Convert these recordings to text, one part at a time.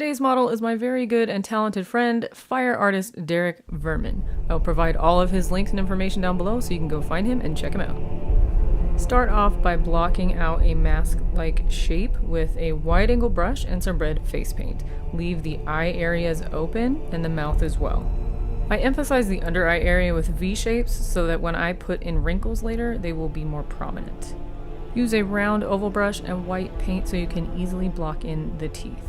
Today's model is my very good and talented friend, fire artist Derrick Vermin. I'll provide all of his links and information down below so you can go find him and check him out. Start off by blocking out a mask-like shape with a wide-angle brush and some red face paint. Leave the eye areas open and the mouth as well. I emphasize the under eye area with V-shapes so that when I put in wrinkles later, they will be more prominent. Use a round oval brush and white paint so you can easily block in the teeth.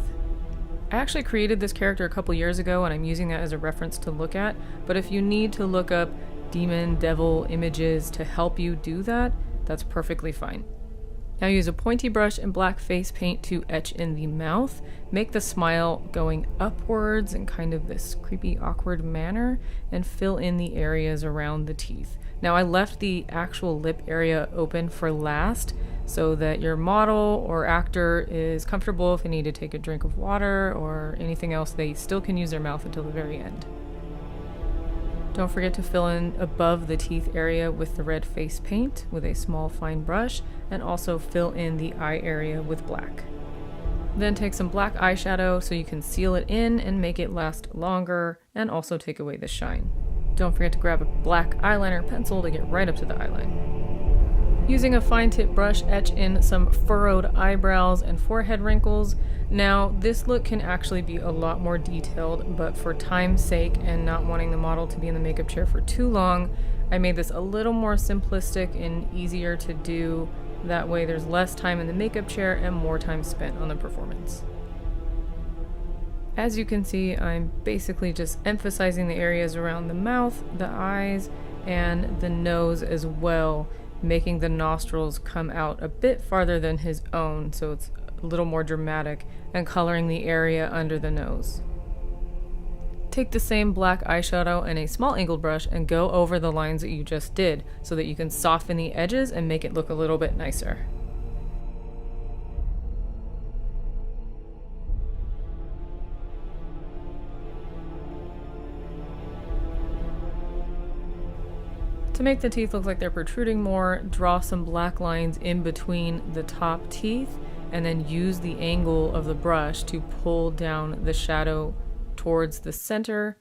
I actually created this character a couple years ago and I'm using that as a reference to look at, but if you need to look up demon, devil images to help you do that, that's perfectly fine. Now use a pointy brush and black face paint to etch in the mouth. Make the smile going upwards in kind of this creepy, awkward manner and fill in the areas around the teeth. Now I left the actual lip area open for last so that your model or actor is comfortable if they need to take a drink of water or anything else, they still can use their mouth until the very end. Don't forget to fill in above the teeth area with the red face paint with a small fine brush, and also fill in the eye area with black. Then take some black eyeshadow so you can seal it in and make it last longer, and also take away the shine. Don't forget to grab a black eyeliner pencil to get right up to the eyeline. Using a fine tip brush, etch in some furrowed eyebrows and forehead wrinkles. Now, this look can actually be a lot more detailed, but for time's sake and not wanting the model to be in the makeup chair for too long, I made this a little more simplistic and easier to do. That way there's less time in the makeup chair and more time spent on the performance. As you can see, I'm basically just emphasizing the areas around the mouth, the eyes, and the nose as well, making the nostrils come out a bit farther than his own so it's a little more dramatic, and coloring the area under the nose. Take the same black eyeshadow and a small angled brush and go over the lines that you just did so that you can soften the edges and make it look a little bit nicer. To make the teeth look like they're protruding more, draw some black lines in between the top teeth and then use the angle of the brush to pull down the shadow towards the center,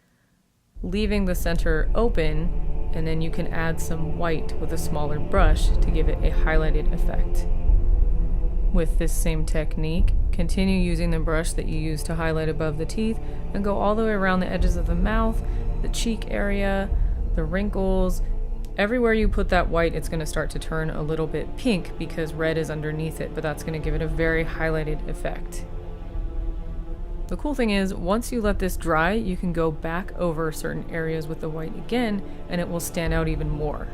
leaving the center open, and then you can add some white with a smaller brush to give it a highlighted effect. With this same technique, continue using the brush that you used to highlight above the teeth and go all the way around the edges of the mouth, the cheek area, the wrinkles. Everywhere you put that white, it's going to start to turn a little bit pink because red is underneath it, but that's going to give it a very highlighted effect. The cool thing is, once you let this dry, you can go back over certain areas with the white again, and it will stand out even more.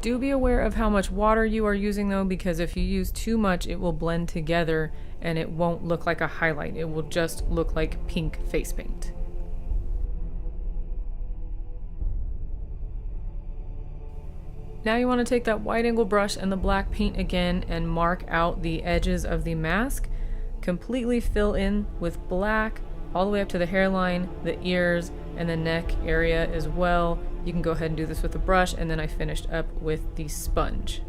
Do be aware of how much water you are using though, because if you use too much, it will blend together and it won't look like a highlight. It will just look like pink face paint. Now you want to take that wide angle brush and the black paint again and mark out the edges of the mask. Completely fill in with black all the way up to the hairline, the ears, and the neck area as well. You can go ahead and do this with a brush, and then I finished up with the sponge.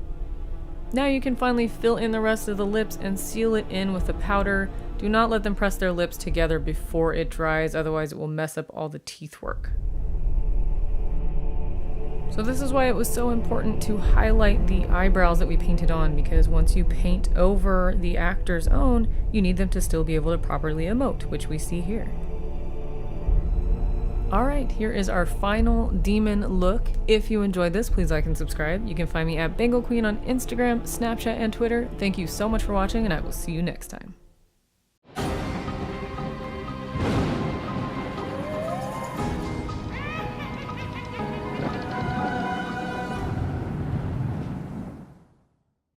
Now you can finally fill in the rest of the lips and seal it in with the powder. Do not let them press their lips together before it dries, otherwise it will mess up all the teeth work. So this is why it was so important to highlight the eyebrows that we painted on, because once you paint over the actor's own, you need them to still be able to properly emote, which we see here. Alright, here is our final demon look. If you enjoyed this, please like and subscribe. You can find me at Bengal Queen on Instagram, Snapchat, and Twitter. Thank you so much for watching, and I will see you next time.